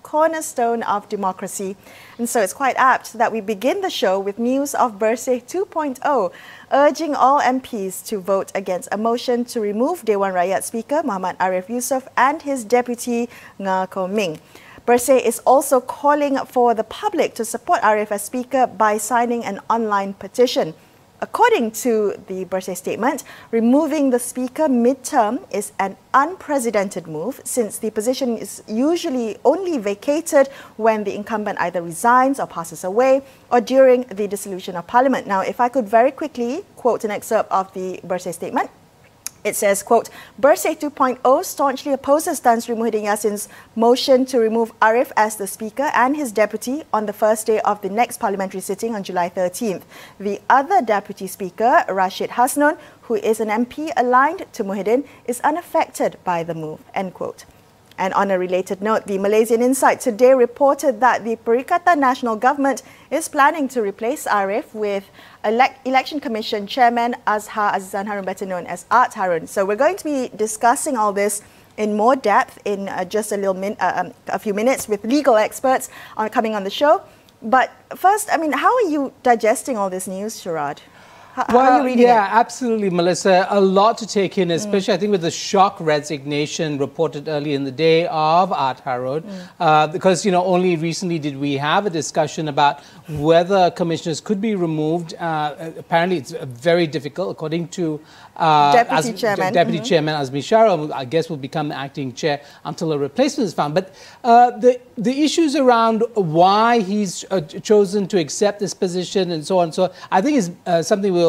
cornerstone of democracy. And so it's quite apt that we begin the show with news of Bersih 2.0, urging all MPs to vote against a motion to remove Dewan Rakyat Speaker Muhammad Arif Yusof and his deputy MING. Bersih is also calling for the public to support Arif as Speaker by signing an online petition. According to the Bersih statement, removing the Speaker mid-term is an unprecedented move since the position is usually only vacated when the incumbent either resigns or passes away or during the dissolution of Parliament. Now, if I could very quickly quote an excerpt of the Bersih statement. It says, quote, Bersih 2.0 staunchly opposes Tan Sri Muhyiddin Yassin's motion to remove Arif as the Speaker and his deputy on the first day of the next parliamentary sitting on July 13th. The other deputy Speaker, Rashid Hasnun, who is an MP aligned to Muhyiddin, is unaffected by the move, end quote. And on a related note, the Malaysian Insight today reported that the Perikatan Nasional Government is planning to replace Arif with Election Commission Chairman Azhar Azizan Harun, better known as Art Harun. So we're going to be discussing all this in more depth in just a few minutes with legal experts coming on the show. But first, I mean, how are you digesting all this news, Sharaad? How are you reading it? Absolutely, Melissa. A lot to take in, especially I think with the shock resignation reported early in the day of Art Harun, because, you know, only recently did we have a discussion about whether commissioners could be removed. Apparently, it's very difficult, according to Deputy Chairman Azmi Shara, I guess will become the acting chair until a replacement is found. But the issues around why he's chosen to accept this position and so on, so I think is something we'll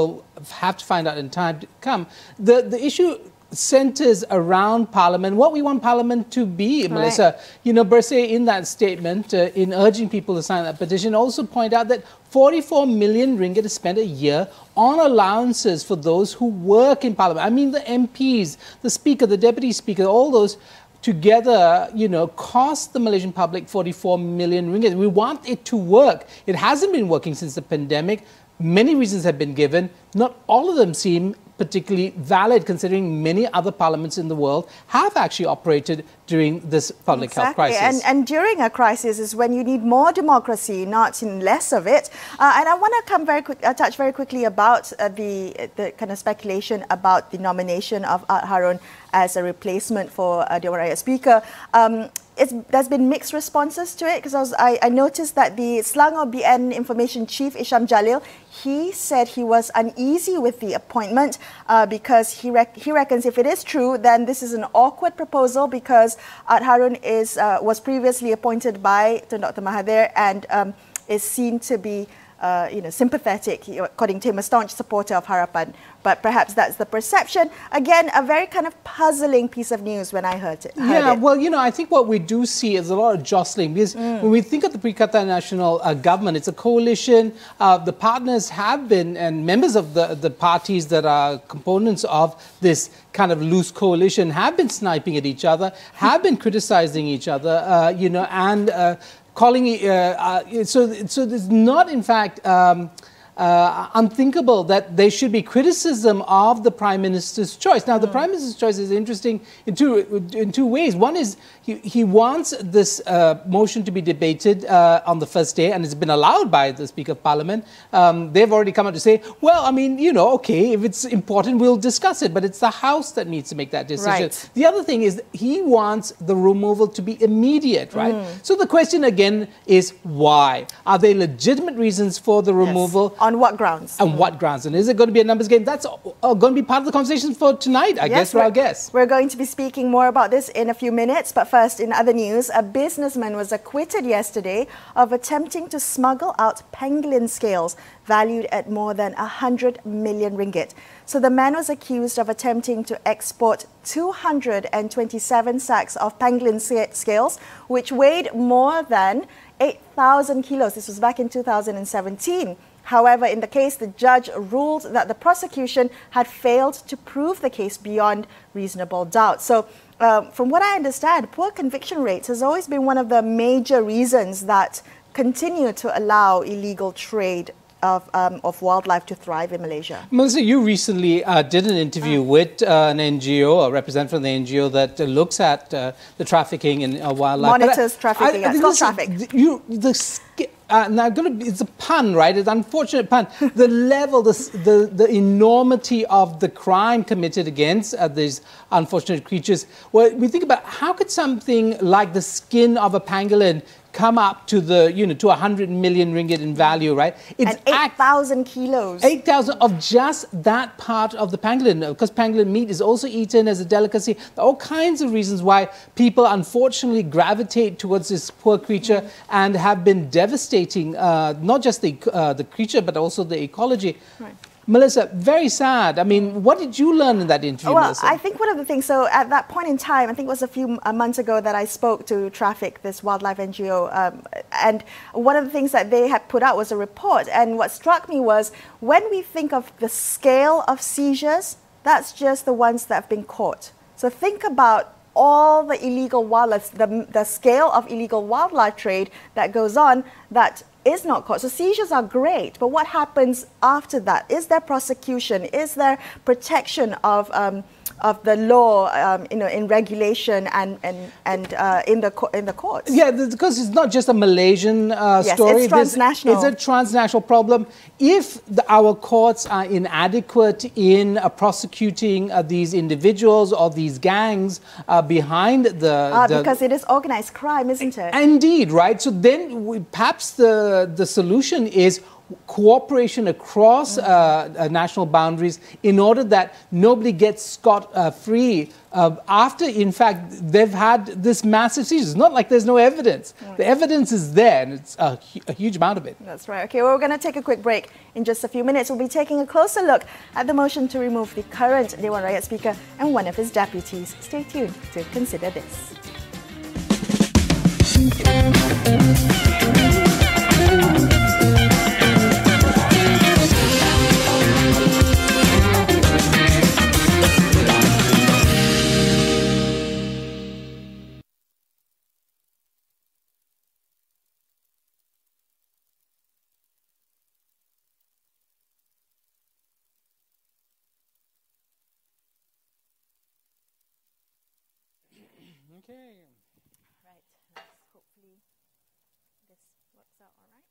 have to find out in time to come. The issue centers around Parliament, what we want Parliament to be, Melissa. You know, Bersih in that statement, in urging people to sign that petition, also point out that 44 million ringgit is spent a year on allowances for those who work in Parliament. I mean, the MPs, the Speaker, the Deputy Speaker, all those together, you know, cost the Malaysian public 44 million ringgit. We want it to work. It hasn't been working since the pandemic. Many reasons have been given. Not all of them seem particularly valid, considering many other parliaments in the world have actually operated during this public health crisis. And during a crisis is when you need more democracy, not less of it. And I want to come touch very quickly about the kind of speculation about the nomination of Art Harun as a replacement for Dewan Rakyat Speaker. There's been mixed responses to it, because I noticed that the Selangor BN Information Chief Isham Jalil, he said he was uneasy with the appointment because he reckons if it is true, then this is an awkward proposal, because Art Harun was previously appointed by Dr. Mahathir and is seen to be sympathetic, according to him, a staunch supporter of Harapan. But perhaps that's the perception. Again, a very kind of puzzling piece of news when I heard it. Well, you know, I think what we do see is a lot of jostling, because when we think of the Perikatan Nasional Government, it's a coalition. The partners have been, and members of the parties that are components of this kind of loose coalition have been sniping at each other, have been criticizing each other, you know, and calling it, so there's not, in fact, unthinkable that there should be criticism of the Prime Minister's choice. Now, the Prime Minister's choice is interesting in two ways. One is he wants this motion to be debated on the first day, and it's been allowed by the Speaker of Parliament. They've already come out to say, well, I mean, you know, okay, if it's important, we'll discuss it, but it's the House that needs to make that decision. Right. The other thing is he wants the removal to be immediate, right? So the question again is why? Are there legitimate reasons for the removal? On what grounds? On what grounds? And is it going to be a numbers game? That's going to be part of the conversation for tonight, I guess. We're going to be speaking more about this in a few minutes. But first, in other news, a businessman was acquitted yesterday of attempting to smuggle out pangolin scales valued at more than 100 million ringgit. So the man was accused of attempting to export 227 sacks of pangolin scales, which weighed more than 8,000 kilos. This was back in 2017. However, in the case, the judge ruled that the prosecution had failed to prove the case beyond reasonable doubt. So, from what I understand, poor conviction rates has always been one of the major reasons that continue to allow illegal trade of wildlife to thrive in Malaysia. Melisa, you recently did an interview with an NGO, a representative from the NGO that looks at the trafficking in wildlife. Monitors trafficking. It's called traffic. Now, it's a pun, right? It's an unfortunate pun. The level, the enormity of the crime committed against these unfortunate creatures. Well, we think about how could something like the skin of a pangolin come up to to 100 million ringgit in value, right? It's and 8,000 kilos. 8,000 of just that part of the pangolin, because pangolin meat is also eaten as a delicacy. There are all kinds of reasons why people unfortunately gravitate towards this poor creature and have been devastating, not just the creature, but also the ecology. Right. Melisa, very sad. I mean, what did you learn in that interview, Well, Melisa? I think one of the things, so at that point in time, I think it was a few months ago that I spoke to Traffic, this wildlife NGO, and one of the things that they had put out was a report. And what struck me was when we think of the scale of seizures, that's just the ones that have been caught. So think about all the illegal wildlife, the scale of illegal wildlife trade that goes on that is not caught. So seizures are great, but what happens after that? Is there prosecution? Is there protection of the law, in regulation and in the courts? Yeah, because it's not just a Malaysian story. It's transnational. It's a transnational problem. If our courts are inadequate in prosecuting these individuals or these gangs behind because it is organized crime, isn't it? Indeed, right? So then perhaps the solution is cooperation across national boundaries in order that nobody gets scot-free after, in fact, they've had this massive seizure. It's not like there's no evidence. Right. The evidence is there, and it's a huge amount of it. That's right. Okay, well, we're going to take a quick break. In just a few minutes, we'll be taking a closer look at the motion to remove the current Dewan Rakyat Speaker and one of his deputies. Stay tuned to Consider This. Okay. Right. Hopefully this works out all right.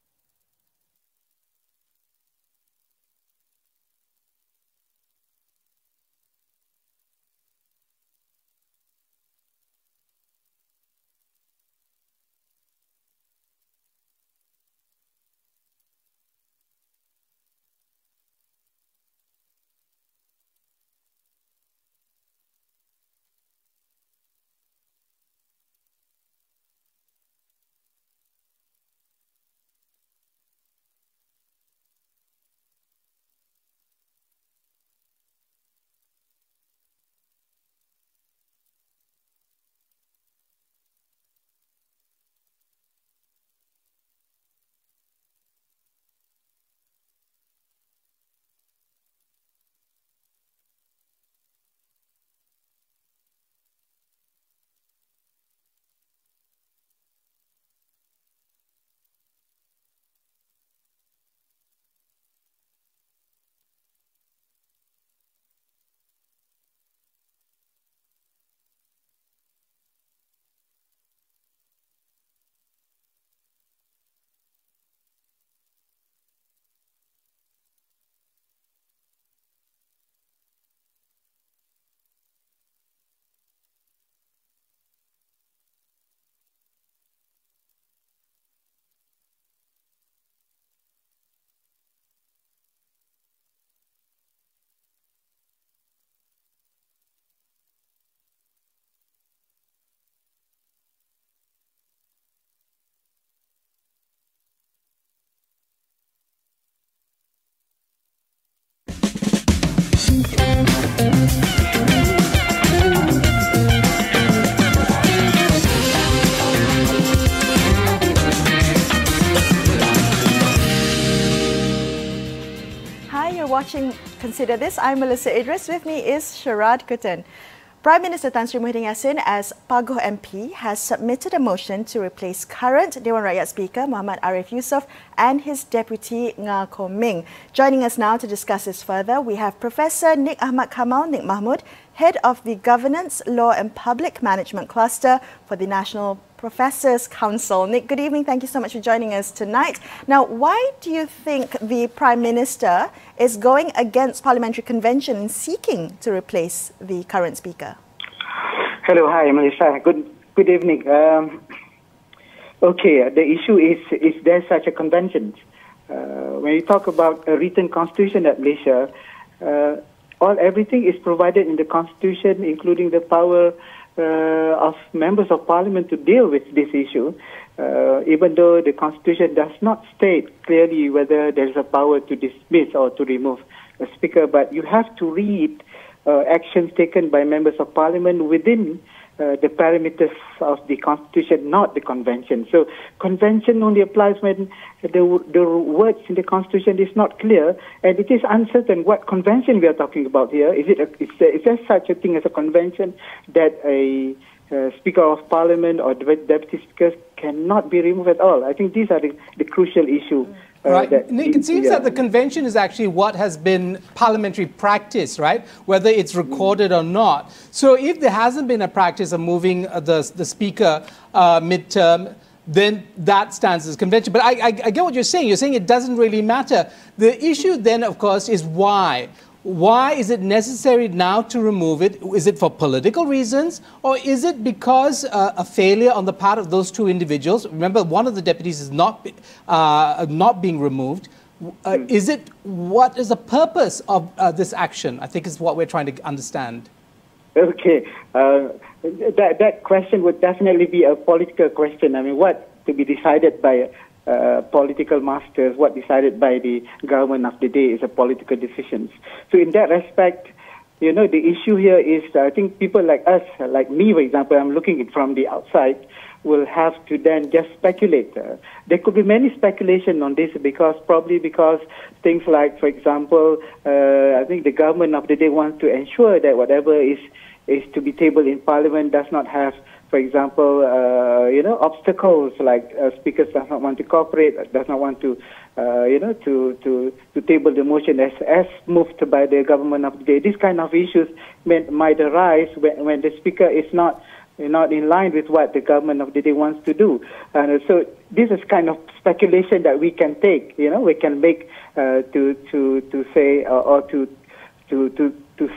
Watching Consider This. I'm Melisa Idris. With me is Sharaad Kuttan. Prime Minister Tan Sri Muhyiddin Yassin, as Pagoh MP, has submitted a motion to replace current Dewan Rakyat Speaker Muhammad Arif Yusof and his deputy Nga Kon Ming. Joining us now to discuss this further, we have Professor Nik Ahmad Kamal Nik Mahmud, Head of the Governance, Law and Public Management Cluster for the National Professors Council. Nick, good evening. Thank you so much for joining us tonight. Now, why do you think the Prime Minister is going against Parliamentary Convention and seeking to replace the current Speaker? Hello, hi, Melisa. Good evening. Okay, the issue is there such a convention? When you talk about a written constitution at Malaysia, everything is provided in the constitution, including the power of members of parliament to deal with this issue, even though the constitution does not state clearly whether there is a power to dismiss or to remove a speaker, but you have to read actions taken by members of parliament within the parameters of the constitution, not the convention. So convention only applies when the words in the constitution is not clear, and it is uncertain what convention we are talking about here. Is there such a thing as a convention that a Speaker of Parliament or Deputy Speakers cannot be removed at all? I think these are the crucial issues. Right. Nick, it seems that the convention is actually what has been parliamentary practice, right? Whether it's recorded or not. So if there hasn't been a practice of moving the speaker midterm, then that stands as convention. But I get what you're saying. You're saying it doesn't really matter. The issue then, of course, is why. Why is it necessary now to remove it? Is it for political reasons, or is it because a failure on the part of those two individuals? Remember, one of the deputies is not being removed. What is the purpose of this action? I think is what we're trying to understand. Okay, that question would definitely be a political question. I mean, what to be decided by political masters, what decided by the government of the day is a political decision. So in that respect, you know, the issue here is, I think people like us, like me, for example, I'm looking at it from the outside, will have to then just speculate. There could be many speculation on this probably because things like, for example, I think the government of the day wants to ensure that whatever is to be tabled in Parliament does not have, for example, obstacles like speakers does not want to cooperate, does not want to, to table the motion as moved by the government of the day. These kind of issues might arise when the speaker is not in line with what the government of the day wants to do. And so this is kind of speculation that we can take, we can make to say or to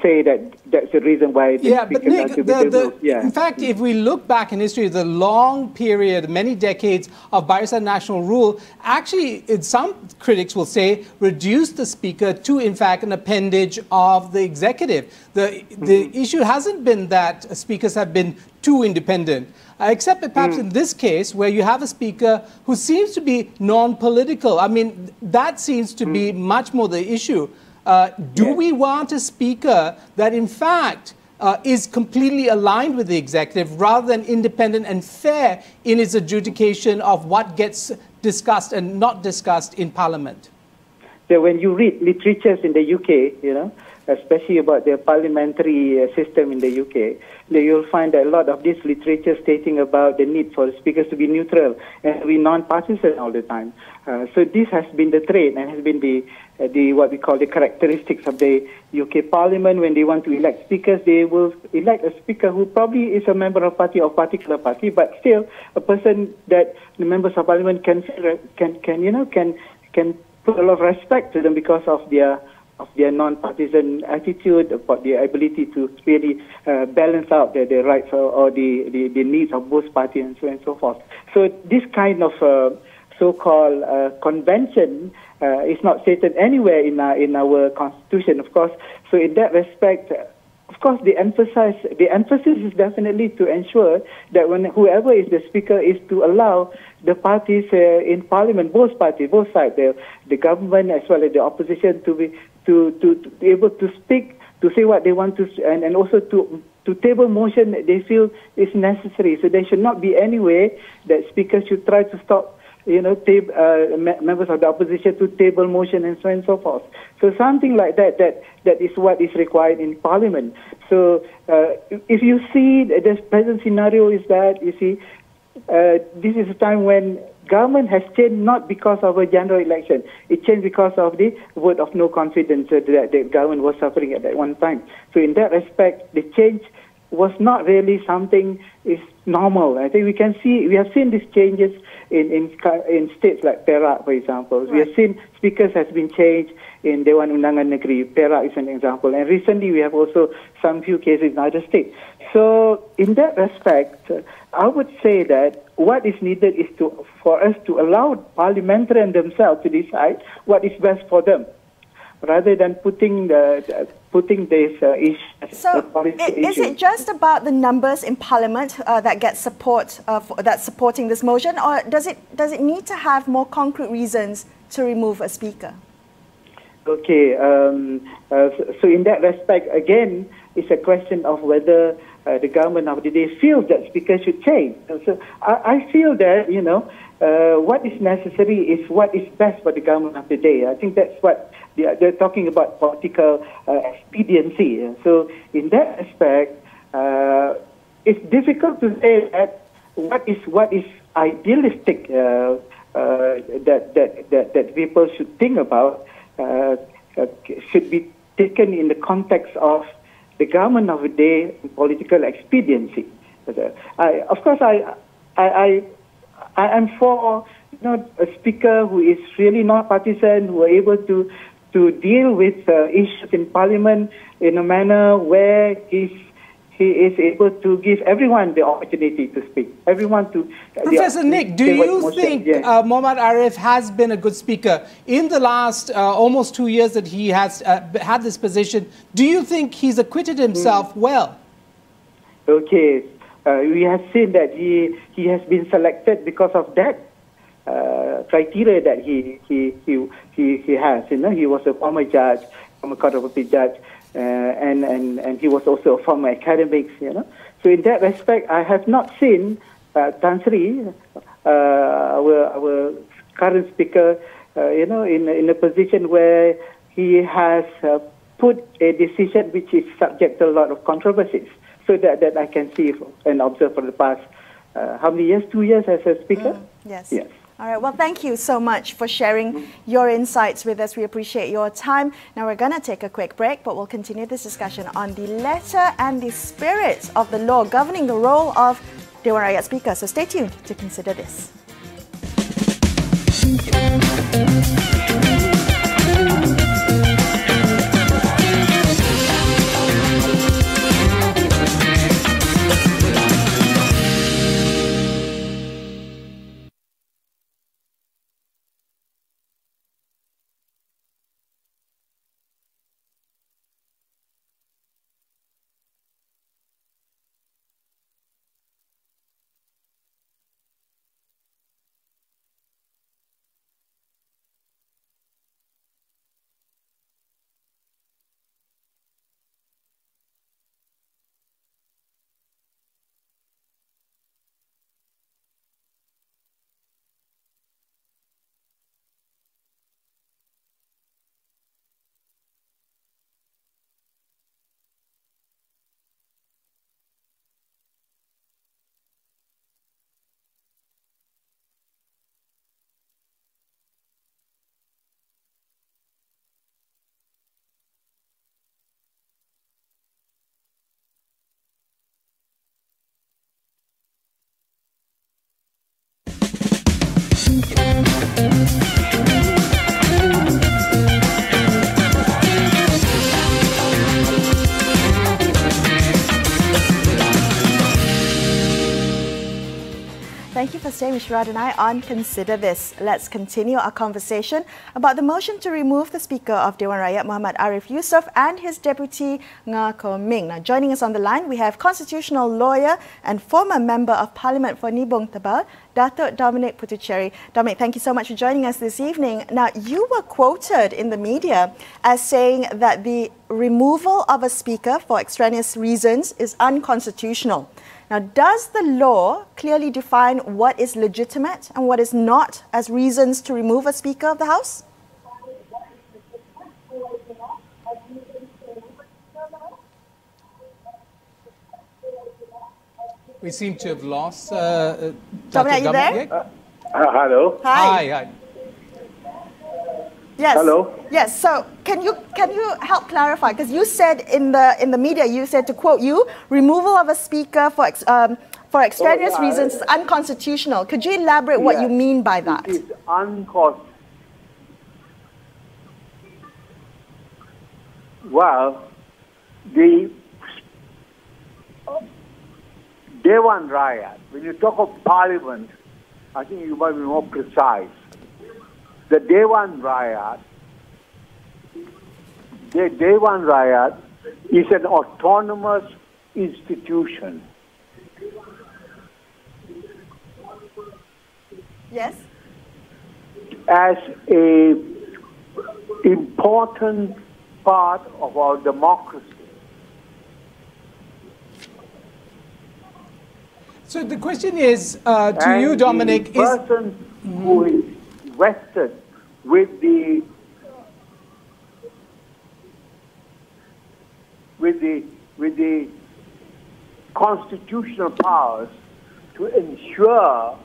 say that that's the reason why the speakers are to be removed. In fact, if we look back in history, the long period, many decades of Barisan National rule, actually, some critics will say, reduced the speaker to, in fact, an appendage of the executive. The issue hasn't been that speakers have been too independent, except that perhaps in this case, where you have a speaker who seems to be non-political. I mean, that seems to be much more the issue. Do we want a speaker that, in fact, is completely aligned with the executive rather than independent and fair in its adjudication of what gets discussed and not discussed in Parliament? So when you read literatures in the UK, especially about the parliamentary system in the UK, you'll find that a lot of this literature stating about the need for speakers to be neutral and to be non-partisan all the time. So this has been the trend and has been the what we call the characteristics of the UK Parliament. When they want to elect speakers, they will elect a speaker who probably is a member of party or particular party, but still a person that the members of Parliament can put a lot of respect to them because of their non-partisan attitude, about their ability to really balance out the rights or the needs of both parties and so on and so forth. So this kind of so-called convention is not stated anywhere in our constitution, of course. So in that respect, of course, the emphasis is definitely to ensure that whoever is the speaker is to allow the parties in Parliament, both parties, both sides, the government as well as the opposition, to be able to speak, to say what they want to, and also to table motion that they feel is necessary. So there should not be any way that speakers should try to stop members of the opposition to table motion and so on and so forth. So something like that is what is required in Parliament. So if you see the present scenario is that, you see, this is a time when government has changed not because of a general election. It changed because of the vote of no confidence that the government was suffering at that one time. So in that respect, the change was not really something is normal. I think we have seen these changes in states like Perak, for example. Right. We have seen speakers has been changed in Dewan Undangan Negeri. Perak is an example. And recently we have also some few cases in other states. So in that respect, I would say that what is needed is for us to allow parliamentarians themselves to decide what is best for them, rather than putting this issue. So, is it just about the numbers in Parliament that get support that's supporting this motion, or does it need to have more concrete reasons to remove a speaker? Okay, so in that respect, again, it's a question of whether the government of the day feels that speaker should change. So I feel that, what is necessary is what is best for the government of the day. I think that's what they're talking about, political expediency. So in that aspect, it's difficult to say that what is idealistic that people should think about should be taken in the context of the government of the day and political expediency. I am for a speaker who is really not partisan, who are able to deal with issues in Parliament in a manner where he is able to give everyone the opportunity to speak. Professor Nick, do you think Mohammad Arif has been a good speaker in the last almost 2 years that he has had this position? Do you think he's acquitted himself well? Okay, we have seen that he has been selected because of that criteria that he has. He was a former judge, former court of appeal judge, and he was also a former academic. So in that respect, I have not seen Tan Sri, our current speaker, in a position where he has put a decision which is subject to a lot of controversies. So that I can see and observe for the past, how many years? 2 years as a speaker? Yes. Yes. All right. Well, thank you so much for sharing your insights with us. We appreciate your time. Now we're going to take a quick break, but we'll continue this discussion on the letter and the spirit of the law governing the role of Dewan Rakyat Speaker. So stay tuned to consider this. Thank you for staying with Sharaad and I on Consider This. Let's continue our conversation about the motion to remove the Speaker of Dewan Rakyat, Muhammad Arif Yusof, and his deputy, MING. Now, joining us on the line, we have constitutional lawyer and former member of Parliament for Nibong Tebal, Datuk Dominic Puthucheary. Dominic, thank you so much for joining us this evening. Now, you were quoted in the media as saying that the removal of a speaker for extraneous reasons is unconstitutional. Now, does the law clearly define what is legitimate and what is not as reasons to remove a Speaker of the House? We seem to have lost Dr. Dominic, are you there? Hello. Hi. Hi. Yes. Hello? Yes. So can you help clarify? Because you said in the media, you said, to quote you, removal of a speaker for extraneous reasons is unconstitutional. Could you elaborate what you mean by that? It is unconstitutional. Well, the Dewan Rakyat, when you talk of Parliament, I think you might be more precise. The Dewan Rakyat is an autonomous institution. Yes. As a important part of our democracy. So the question is to you, Dominic, the person who is vested with the constitutional powers to ensure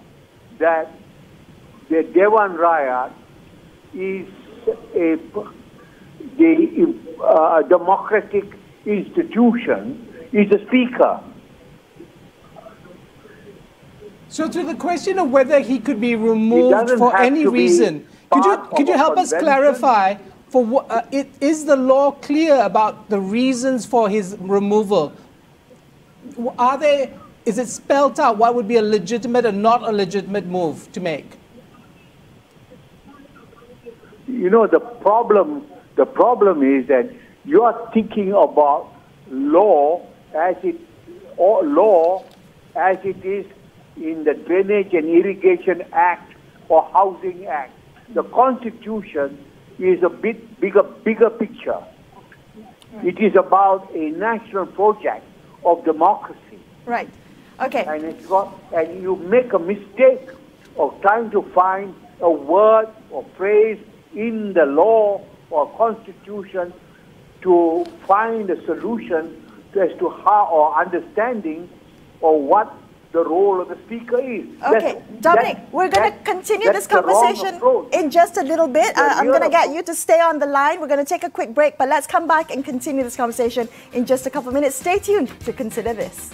that the Dewan Rakyat is a democratic institution is the Speaker. So to the question of whether he could be removed for any reason, could you help us clarify for what is the law clear about the reasons for his removal? Is it spelled out what would be a legitimate and not a legitimate move to make? You know, the problem is that you are thinking about law as it is in the Drainage and Irrigation Act or Housing Act. The Constitution is a bit bigger picture. It is about a national project of democracy. Right. Okay. And you make a mistake of trying to find a word or phrase in the law or constitution to find a solution as to how or understanding or what the role of the Speaker is. Okay, Dominic, we're going to continue this conversation in just a little bit. I'm going to get you to stay on the line. We're going to take a quick break, but let's come back and continue this conversation in just a couple of minutes. Stay tuned to Consider This.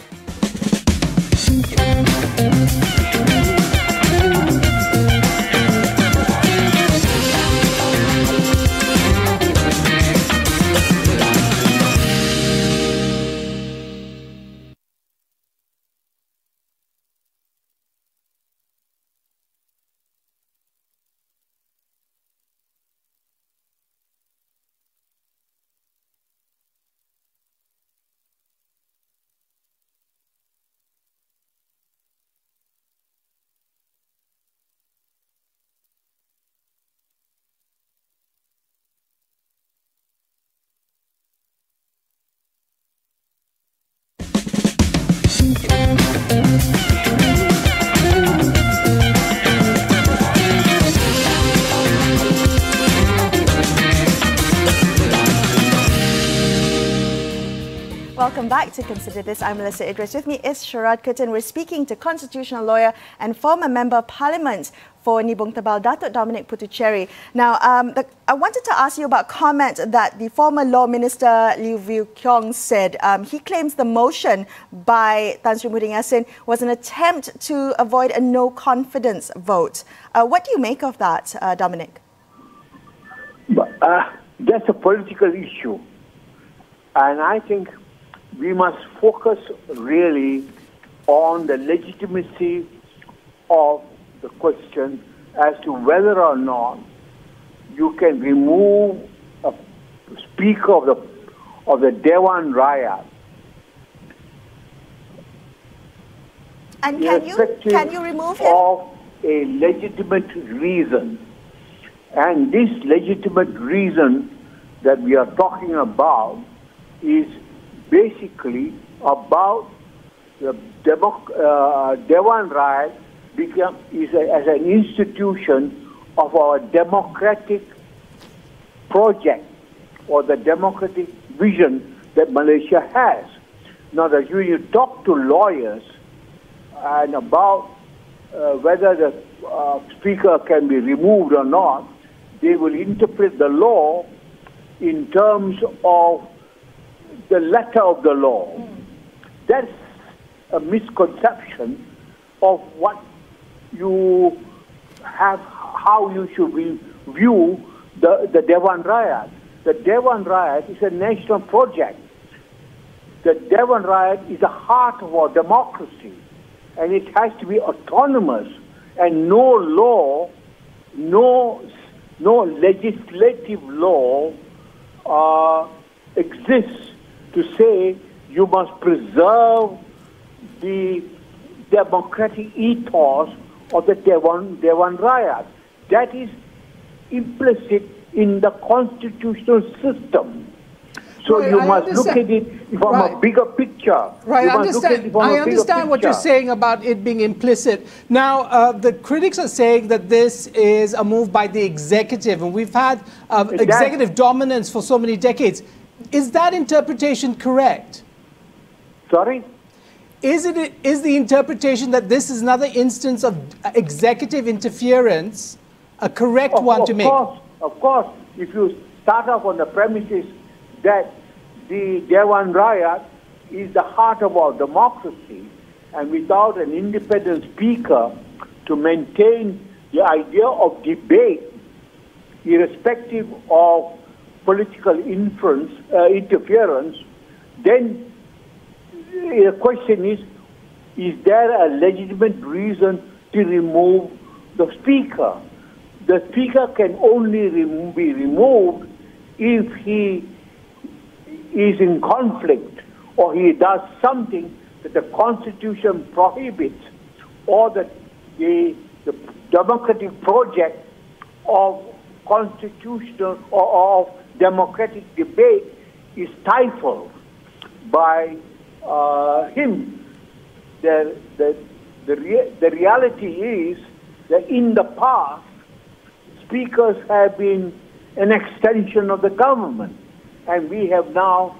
Welcome back to Consider This. I'm Melisa Idris. With me is Sharaad Kuttan. We're speaking to constitutional lawyer and former member of parliament for Nibong Tebal, Datuk Dominic Puthucheary. Now, I wanted to ask you about comment that the former Law Minister Liew View Keong said. He claims the motion by Tan Sri Muhyiddin Yassin was an attempt to avoid a no confidence vote. What do you make of that, Dominic? That's a political issue. And I think we must focus really on the legitimacy of the question as to whether or not you can remove a Speaker of the Dewan Rakyat. And can you remove him? Of a legitimate reason. And this legitimate reason that we are talking about is basically about the Dewan Rakyat as an institution of our democratic project or the democratic vision that Malaysia has. Now, that you talk to lawyers and about whether the speaker can be removed or not, they will interpret the law in terms of the letter of the law. That's a misconception of what you have, how you should view the Dewan Rakyat. The Dewan Rakyat is a national project. The Dewan Rakyat is the heart of our democracy, and it has to be autonomous, and no law, no legislative law exists to say you must preserve the democratic ethos of the Dewan Rakyat. That is implicit in the constitutional system. So you must look at it from a bigger picture. Right, I understand what you're saying about it being implicit. Now, the critics are saying that this is a move by the executive, and we've had executive dominance for so many decades. Is that interpretation correct? Sorry? Is the interpretation that this is another instance of executive interference a correct one to make? Of course. If you start off on the premises that the Dewan Rakyat is the heart of our democracy, and without an independent speaker to maintain the idea of debate, irrespective of political interference, then the question is there a legitimate reason to remove the speaker? The speaker can only be removed if he is in conflict or he does something that the Constitution prohibits, or that the democratic project of constitutional or of democratic debate is stifled by him. The reality is that in the past, speakers have been an extension of the government. And we have now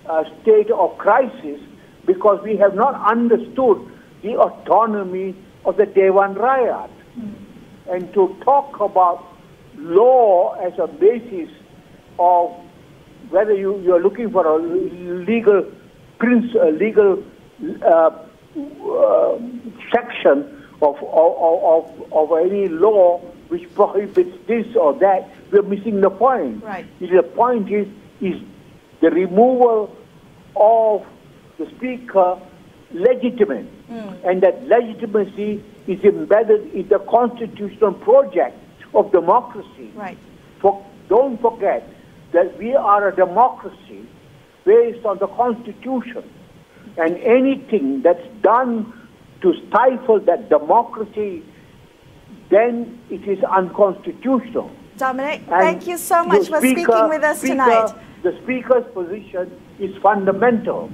a state of crisis because we have not understood the autonomy of the Dewan Rakyat. And to talk about law as a basis of whether you are looking for a legal section of any law which prohibits this or that, we're missing the point. Right. The point is the removal of the speaker legitimate, and that legitimacy is embedded in the constitutional project of democracy. Right. Don't forget that we are a democracy based on the Constitution, and anything that's done to stifle that democracy, then it is unconstitutional. Dominic, thank you so much for speaking with us tonight. The speaker's position is fundamental.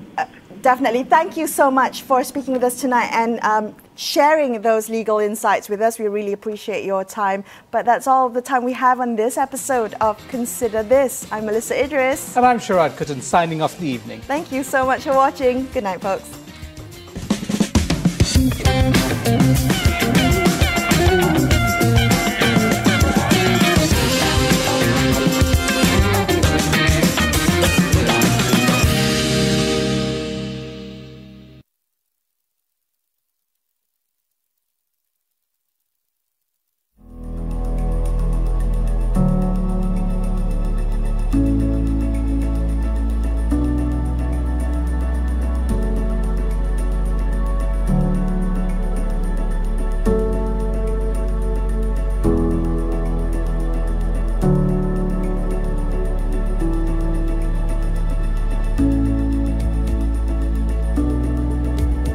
Definitely. Thank you so much for speaking with us tonight and sharing those legal insights with us. We really appreciate your time. But that's all the time we have on this episode of Consider This. I'm Melisa Idris. And I'm Sharaad Kuttan, signing off the evening. Thank you so much for watching. Good night, folks.